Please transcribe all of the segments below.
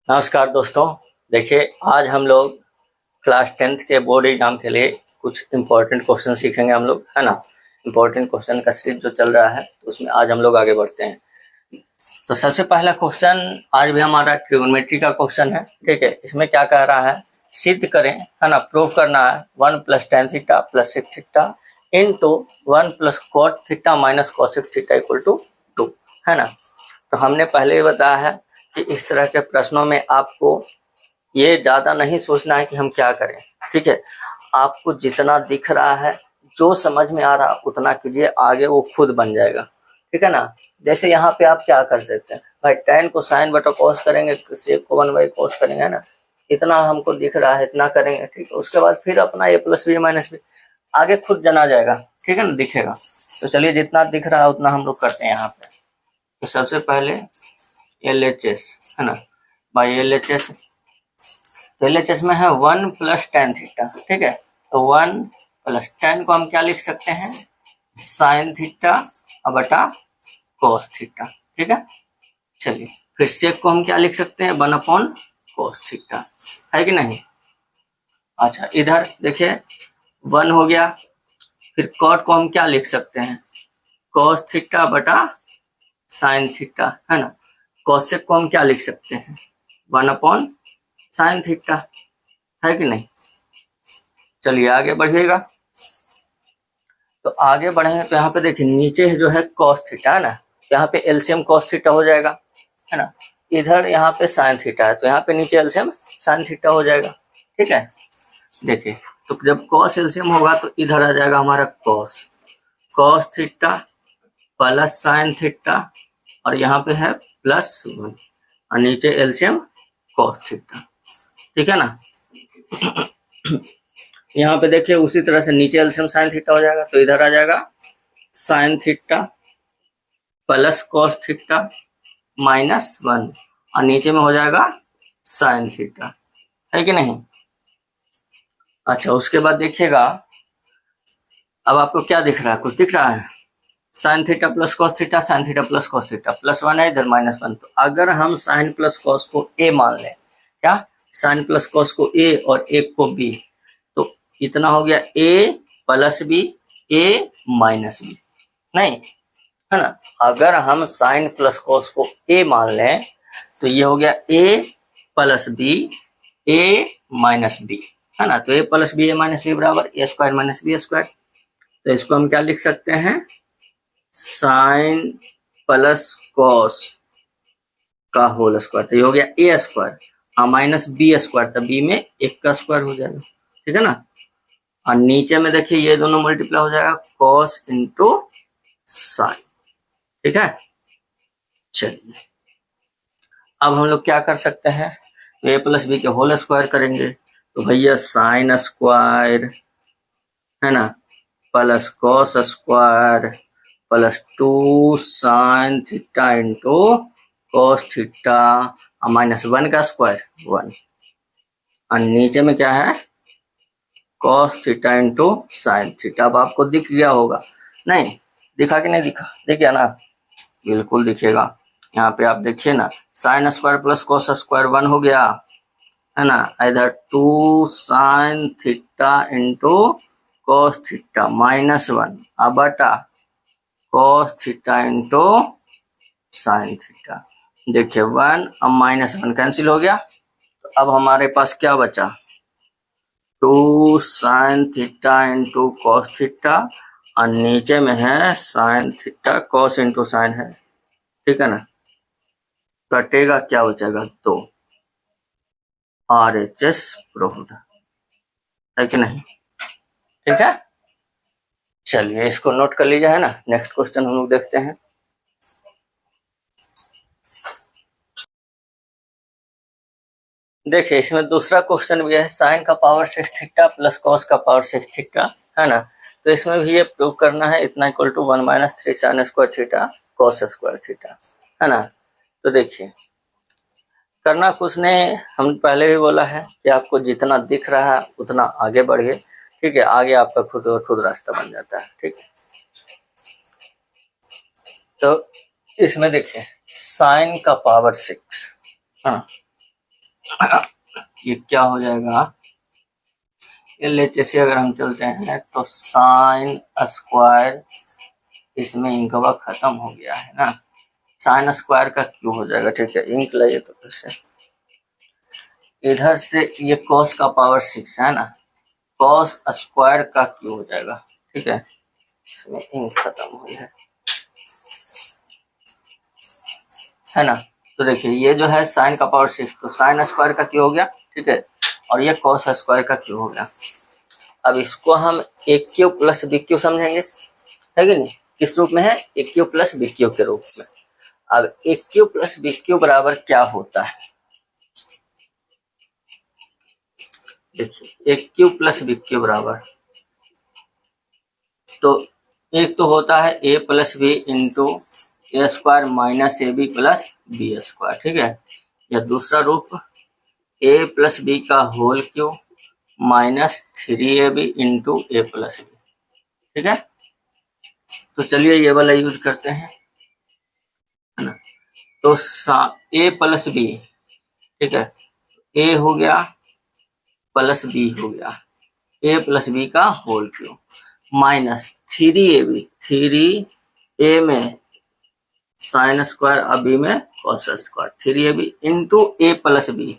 नमस्कार दोस्तों। देखिए, आज हम लोग क्लास 10th के बोर्ड एग्जाम के लिए कुछ इम्पोर्टेंट क्वेश्चन सीखेंगे हम लोग, है ना। इम्पोर्टेंट क्वेश्चन का सीरीज जो चल रहा है तो उसमें आज हम लोग आगे बढ़ते हैं। तो सबसे पहला क्वेश्चन आज भी हमारा ट्रिग्नोमेट्री का क्वेश्चन है। ठीक है, इसमें क्या कह रहा है, सिद्ध करें, है ना, प्रूव करना है 1 + tan theta + sec theta into 1 + cot theta - cosec theta equal to 2, है ना। तो हमने पहले ही बताया है कि इस तरह के प्रश्नों में आपको ये ज़्यादा नहीं सोचना है कि हम क्या करें। ठीक है, आपको जितना दिख रहा है, जो समझ में आ रहा है उतना कीजिए, आगे वो खुद बन जाएगा। ठीक है ना। जैसे यहाँ पे आप क्या कर सकते हैं भाई, tan को sin बटा cos करेंगे, sec को 1/cos करेंगे, है ना। इतना हमको दिख रहा है, इतना करेंगे। ठीक है, उसके बाद फिर अपना a + b - b आगे खुद जना जाएगा। ठीक है ना, दिखेगा। तो चलिए, जितना दिख रहा है उतना हम लोग करते हैं यहाँ पे। तो सबसे पहले LHS, है ना, भाई LHS, तो LHS में है 1 + tan थीटा। ठीक है, तो 1 + tan को हम क्या लिख सकते हैं, sin थीटा बटा cos थीटा। ठीक है, चलिए फिर sec को हम क्या लिख सकते हैं, 1/cos थीटा, है कि नहीं। अच्छा, इधर देखिए 1 हो गया। फिर cot को हम क्या लिख सकते हैं, cos थीटा बटा sin थीटा, है ना। cosec को हम क्या लिख सकते हैं, 1/sin थीटा, है कि नहीं। चलिए आगे बढ़िएगा। तो आगे बढ़ेंगे तो यहाँ पे देखिए, नीचे जो है cos थीटा, है ना, यहाँ पे एलसीएम cos थीटा हो जाएगा, है ना। इधर यहाँ पे sin थीटा है, तो यहाँ पे नीचे एलसीएम sin थीटा हो जाएगा। ठीक है, देखिए, तो जब cos एलसीएम होगा तो इधर आ जाएगा हमारा cos theta plus sin theta, और यहाँ पे है +1, और नीचे एलसीएम cos थीटा। ठीक है ना। यहाँ पे देखिए उसी तरह से नीचे एलसीएम sin थीटा हो जाएगा, तो इधर आ जाएगा sin theta plus cos theta -1, और नीचे में हो जाएगा sin थीटा, है कि नहीं। अच्छा, उसके बाद देखिएगा, अब आपको क्या दिख रहा है, कुछ दिख रहा है, sin theta plus cos theta, sin theta plus cos theta, +1 है इधर -1। तो अगर हम sin प्लस cos को a मान लें, क्या, sin प्लस cos को a और एक को b, तो इतना हो गया a + b, a - b, नहीं, है ना। अगर हम sin प्लस cos को a मान लें तो ये हो गया a + b, a - b, है ना। तो a + b, a - b बराबर a² - b²। तो इसको हम क्या लिख सकते हैं, sin प्लस cos का होल स्क्वायर, तो ये हो गया a² और -b², तो b में 1 का स्क्वायर हो जाएगा। ठीक है ना। और नीचे में देखिए ये दोनों मल्टीप्लाई हो जाएगा, cos इंटू साइन। ठीक है, चलिए अब हम लोग क्या कर सकते हैं, तो a + b के होल स्क्वायर करेंगे, तो भैया साइन स्क्वायर, है ना, plus cos square +2 sin theta into cos theta -1 का स्क्वायर 1, और नीचे में क्या है, cos theta into sine theta. अब आपको दिख गया होगा, नहीं दिखा कि नहीं दिखा, दिख गया ना, बिल्कुल दिखेगा। यहाँ पे आप देखिए ना, sign square plus cos square 1 हो गया, है ना। इधर 2 sin theta into cos theta -1 अब बटा cos theta into sin theta. देखिए 1 अब -1 कैंसिल हो गया, तो अब हमारे पास क्या बचा, 2 sin theta into cos theta, और नीचे में है sin theta cos into sine है। ठीक है ना, कटेगा क्या बचेगा, 2। RHS प्रूव्ड, है कि नहीं। ठीक है, चलिए इसको नोट कर लीजिए, है ना। नेक्स्ट क्वेश्चन हम लोग देखते हैं। देखिए इसमें दूसरा क्वेश्चन भी है, साइन का पावर 6 थीटा प्लस कॉस का पावर 6 थीटा, है ना। तो इसमें भी ये प्रूव करना है, इतना equal to 1 - 3 sin square theta cos square theta, है ना। तो देखिए करना कुछ नहीं, हम पहले भी बोला है कि आपको जितना दिख रहा है उतना आगे बढ़िए। ठीक है, आगे आपका खुद का खुद रास्ता बन जाता है। ठीक है, तो इसमें देखिए साइन का पावर 6, हाँ, ये क्या हो जाएगा, LHS अगर हम चलते हैं तो साइन स्क्वायर, इसमें इंक वर्क खत्म हो गया है ना, साइन स्क्वायर का क्यू हो जाएगा। ठीक है, इंक लाइए तो फिर से, इधर से ये कॉस का पावर 6 है ना, कॉस स्क्वायर का क्यू हो जाएगा। ठीक है, इसमें इंक खत्म हो है ना। तो देखिए ये जो है साइन का पावर 6, तो साइन स्क्वायर का क्यू हो गया। ठीक है, और ये कॉस स्क्वायर का क्यू हो गया। अब इसको हम A cube plus B cube समझेंगे, है कि नहीं। किस रूप में है, A cube plus B cube के रूप में। अब A cube plus B cube बराबर क्या होता है, देखिए A cube plus B cube बराबर, तो एक तो होता है A plus B into A square minus A B plus B square. ठीक है, या दूसरा रूप ए प्लस बी का whole cube minus 3ab into A plus B. ठीक है, तो चलिए ये वाला यूज करते हैं, है ना। तो ए प्लस बी, ठीक है, ए हो गया प्लस बी हो गया, ए प्लस बी का whole cube minus 3ab, 3a में साइन स्क्वायर और बी में cos square, 3ab into A plus B,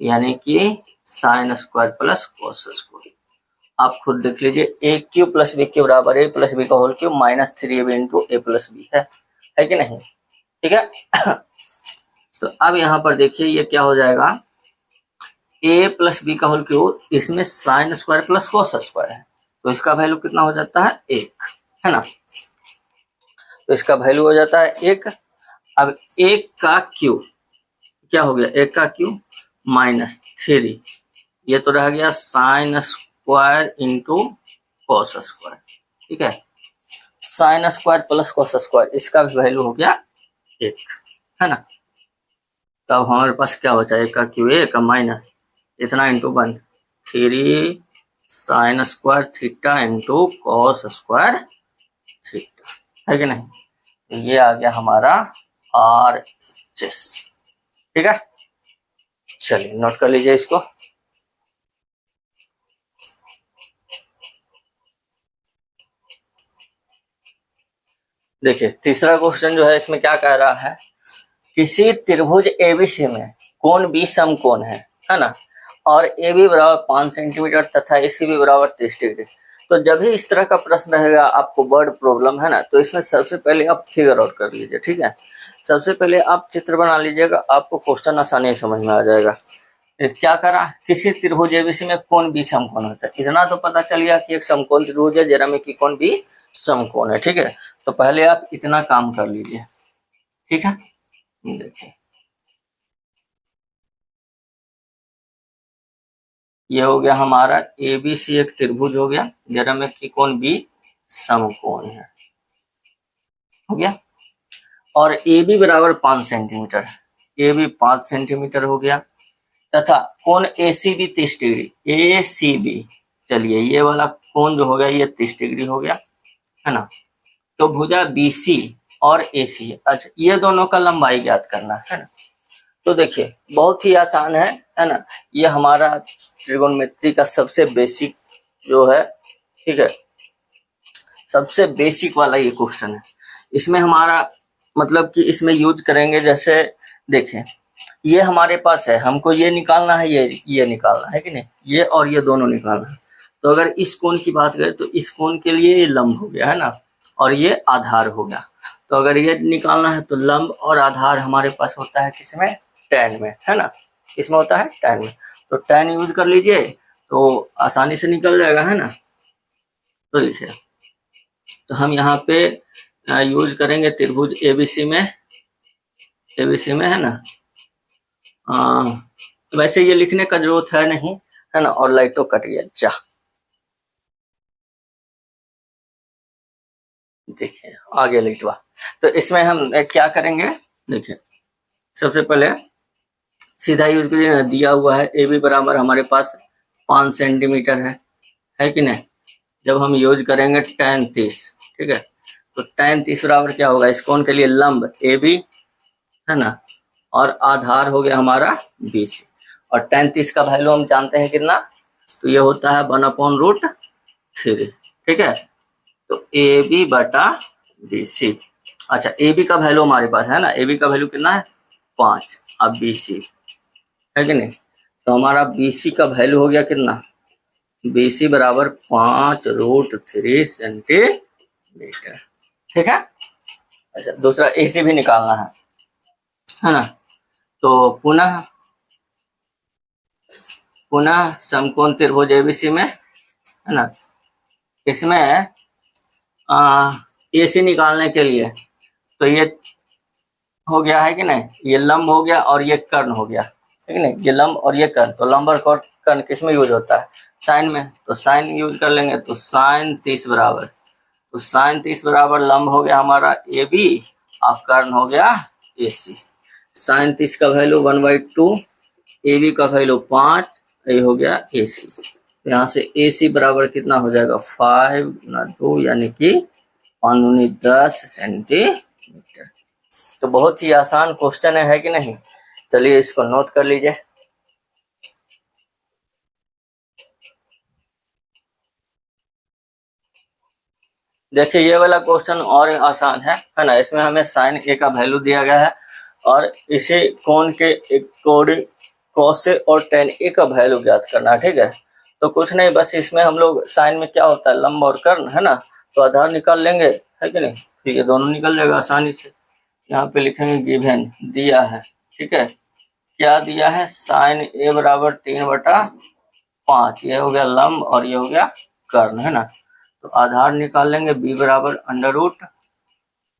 यानी कि sine square plus cos square. आप खुद देख लीजिए, A cube plus B cube बराबर ए प्लस बी का whole cube minus 3ab into A plus B है कि नहीं। ठीक है तो अब यहाँ पर देखिए ये क्या हो जाएगा, ए प्लस बी का होल क्यू, इसमें sign square plus cos square है, तो इसका वैल्यू कितना हो जाता है, 1, है ना। तो इसका वैल्यू हो जाता है 1। अब 1 का क्यू क्या हो गया, 1 का क्यू माइनस 3, ये तो रह गया sine square into cos square. ठीक है, sign square plus cos square, इसका भी वैल्यू हो गया 1, है ना। तो अब हमारे पास क्या बचा, 1 का क्यू 1 का माइनस इतना into 1, 3 sine square theta into cos square theta, है कि नहीं। ये आ गया हमारा RHS। ठीक है, चलिए नोट कर लीजिए इसको। देखिए तीसरा क्वेश्चन जो है इसमें क्या कह रहा है, किसी त्रिभुज एबीसी में कोण बी समकोण है ना, और ए बी बराबर 5 सेंटीमीटर तथा ए सी बी बराबर 30 डिग्री। तो जब भी इस तरह का प्रश्न रहेगा आपको वर्ड प्रॉब्लम, है ना, तो इसमें सबसे पहले आप फिगर आउट कर लीजिए। ठीक है, सबसे पहले आप चित्र बना लीजिएगा, आपको क्वेश्चन आसानी से समझ में आ जाएगा। क्या करा, किसी त्रिभुज एबीसी में कोण बी समकोण होता है, इतना तो पता चल गया कि एक समकोण त्रिभुज है जरा में कि कोण बी समकोण है। ठीक है, तो पहले आप इतना काम कर लीजिए। ठीक है, देखिए ये हो गया हमारा एबीसी एक त्रिभुज हो गया जरा में कि कोण बी समकोण है, हो गया। और ए बी बराबर 5 सेंटीमीटर, ए बी 5 सेंटीमीटर हो गया, तथा कोण ए सी बी 30 डिग्री, ए सी बी, चलिए ये वाला कोण जो हो गया ये 30 डिग्री हो गया, है ना। तो भुजा बी सी और ए सी, अच्छा ये दोनों का लंबाई ज्ञात करना है ना। तो देखिए बहुत ही आसान है ना, ये हमारा ट्रिगोनोमेट्री का सबसे बेसिक जो है, ठीक है, सबसे बेसिक वाला ये क्वेश्चन है। इसमें हमारा मतलब कि इसमें यूज करेंगे, जैसे देखें ये हमारे पास है, हमको ये निकालना है, ये निकालना है कि नहीं, ये और ये दोनों निकालना है। तो अगर इस कोण की बात करें तो इस कोण के लिए ये लंब हो गया, है ना, और ये आधार हो गया। तो अगर ये निकालना है तो लंब और आधार हमारे पास होता है किसमें, tan में, है ना, किसमें होता है, tan में। तो tan यूज कर लीजिए तो आसानी से निकल जाएगा, है ना। तो देखिए तो हम यहाँ पे यूज करेंगे त्रिभुज एबीसी में, है ना। वैसे ये लिखने का जरूरत है नहीं, है ना, और लाइटो कट गया जा। देखिए आगे लिखवा, तो इसमें हम क्या करेंगे, देखिए सबसे पहले सीधा यूज करिए, दिया हुआ है ए बी बराबर हमारे पास 5 सेंटीमीटर है कि नहीं। जब हम यूज करेंगे tan 30, ठीक है, तो tan 30 बराबर क्या होगा, इस कोण के लिए लंब ए बी, है ना, और आधार हो गया हमारा बी सी। और tan 30 का वैल्यू हम जानते हैं कितना, तो ये होता है 1/√3। ठीक है, तो ए बी बटा बी सी। अच्छा, ए बी का वैल्यू हमारे पास है ना, ए बी का वैल्यू कितना है 5। अब बी सी है कि नहीं, तो हमारा बी सी का वैल्यू हो गया कितना, बी सी बराबर 5√3 सेंटीमीटर। ठीक है। अच्छा, दूसरा ए सी भी निकालना है ना, तो पुनः समकोण त्रिभुज एबीसी में है ना, इसमें ए सी निकालने के लिए तो ये हो गया है कि नहीं, ये लंब हो गया और ये कर्ण हो गया है कि नहीं, ये लंब और ये कर्ण। तो लंब और कर्ण किस में यूज होता है, साइन में, तो साइन यूज कर लेंगे। तो साइन 30 बराबर, तो साइन 30 बराबर लंब हो गया हमारा ए बी और कर्ण हो गया ए सी। साइन 30 का वैल्यू 1/2, ए बी का वैल्यू 5, ये हो गया ए सी। तो यहाँ से ए सी बराबर कितना हो जाएगा 5 ना 2 यानी कि 5 दूनी 10 सेंटीमीटर। तो बहुत ही आसान क्वेश्चन है कि नहीं, चलिए इसको नोट कर लीजिए। देखिए ये वाला क्वेश्चन और आसान है ना, इसमें हमें साइन ए का वैल्यू दिया गया है और इसे कोण के अकॉर्डिंग कॉस ए और टेन ए का वैल्यू ज्ञात करना है। ठीक है, तो कुछ नहीं, बस इसमें हम लोग साइन में क्या होता है लंब और कर्ण है ना, तो आधार निकाल लेंगे है कि नहीं, ठीक है, दोनों निकल जाएगा आसानी से। यहाँ पे लिखेंगे गिवन दिया है। ठीक है, क्या दिया है, साइन ए बराबर 3/5, ये हो गया लंब और ये हो गया कर्ण है ना, तो आधार निकाल लेंगे बी बराबर अंडर रूट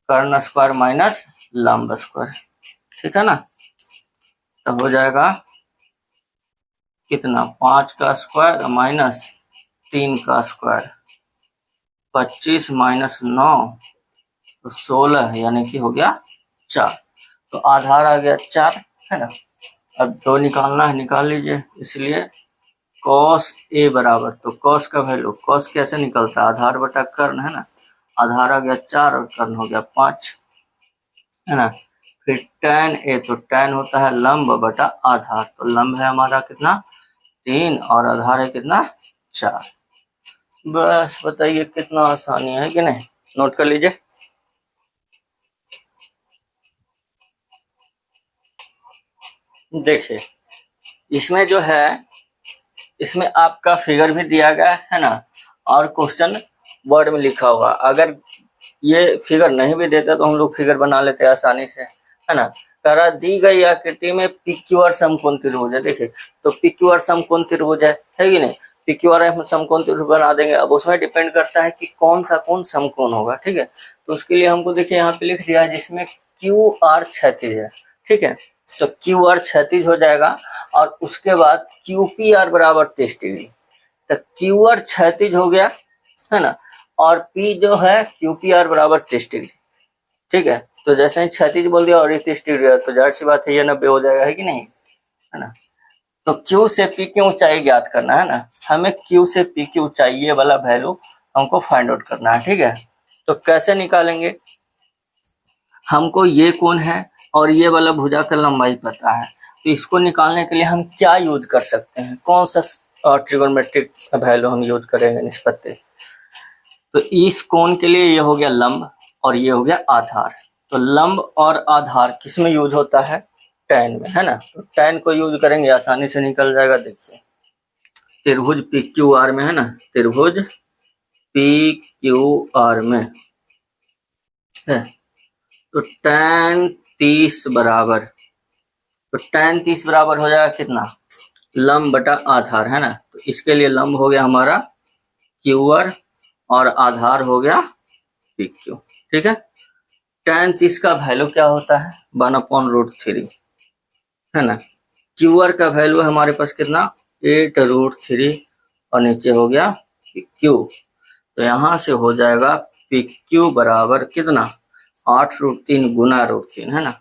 कर्ण स्क्वायर माइनस लंब स्क्वायर। ठीक है ना, तो हो जाएगा कितना 5 का स्क्वायर माइनस 3 का स्क्वायर, 25 माइनस 9 तो 16 यानी कि हो गया 4। तो आधार आ गया 4 है ना। अब 2 निकालना है, निकाल लीजिए। इसलिए कॉस ए बराबर, तो कॉस का वैल्यू, कॉस कैसे निकलता है आधार बटा कर्ण है ना, आधार आ गया 4 और कर्ण हो गया 5 है ना। फिर tan ए, तो tan होता है लंब बटा आधार, तो लंब है हमारा कितना 3 और आधार है कितना 4। बस बताइए कितना आसानी है कि नहीं, नोट कर लीजिए। देखिए इसमें जो है, इसमें आपका फिगर भी दिया गया है ना, और क्वेश्चन वर्ड में लिखा हुआ। अगर ये फिगर नहीं भी देता तो हम लोग फिगर बना लेते हैं आसानी से है ना। करा दी गई आकृति में PQR समकोण त्रिभुज है। देखिए तो PQR समकोण त्रिभुज है कि नहीं, PQR समकोण त्रिभुज बना देंगे। अब उसमें डिपेंड करता है कि कौन सा कौन समकोण होगा। ठीक है, तो उसके लिए हमको देखिए यहाँ पे लिख दिया है जिसमें QR क्षैतिज है। ठीक है, तो QR क्षैतिज हो जाएगा और उसके बाद QPR बराबर 30 डिग्री, तो QR क्षैतिज हो गया है ना, और P जो है QPR बराबर 30 डिग्री। ठीक है, तो जैसे ही क्षैतिज बोल दिया और 30 डिग्री है तो जाहिर सी बात है ये 90 हो जाएगा है कि नहीं, है ना। तो Q से P की ऊंचाई ज्ञात करना है ना, हमें Q से P की ऊंचाई ये वाला वैल्यू हमको फाइंड आउट करना है। ठीक है, तो कैसे निकालेंगे, हमको ये कोण है और ये वाला भुजा का लंबाई पता है, तो इसको निकालने के लिए हम क्या यूज कर सकते हैं, कौन सा ट्रिगोनोमेट्रिक वैल्यू हम यूज करेंगे निष्पत्ति। तो इस कोण के लिए ये हो गया लंब और ये हो गया आधार। तो लंब और आधार किस में यूज होता है, tan में है ना, तो tan को यूज करेंगे आसानी से निकल जाएगा। देखिए त्रिभुज PQR में है ना, त्रिभुज PQR में है, तो tan 30 बराबर, तो tan 30 बराबर हो जाएगा कितना लंब बटा आधार है ना, तो इसके लिए लंब हो गया हमारा QR और आधार हो गया PQ। ठीक है, tan 30 का वैल्यू क्या होता है 1/√3 है ना, QR का वैल्यू हमारे पास कितना 8√3 और नीचे हो गया PQ, तो यहाँ से हो जाएगा PQ बराबर कितना 8√3 गुना √3 है ना,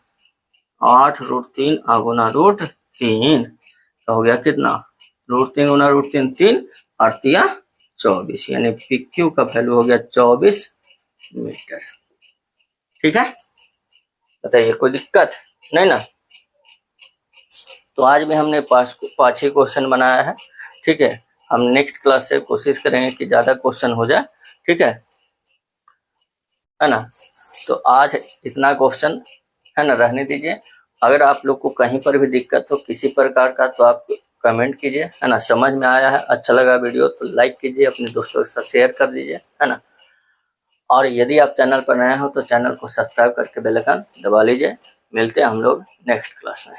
8√3 गुना √3, तो हो गया कितना √3 गुना √3 3 और 24, यानी PQ का वैल्यू हो गया 24 मीटर। ठीक है, बताइए कोई दिक्कत नहीं ना। तो आज भी हमने 5 ही क्वेश्चन बनाया है, ठीक है। हम नेक्स्ट क्लास से कोशिश करेंगे कि ज़्यादा क्वेश्चन हो जाए, ठीक है ना। तो आज इतना क्वेश्चन है ना, रहने दीजिए। अगर आप लोग को कहीं पर भी दिक्कत हो किसी प्रकार का तो आप कमेंट कीजिए, है ना। समझ में आया है, अच्छा लगा वीडियो तो लाइक कीजिए, अपने दोस्तों के साथ शेयर कर दीजिए, है ना। और यदि आप चैनल पर नए हो तो चैनल को सब्सक्राइब करके बेल आइकन दबा लीजिए। मिलते हैं हम लोग नेक्स्ट क्लास में।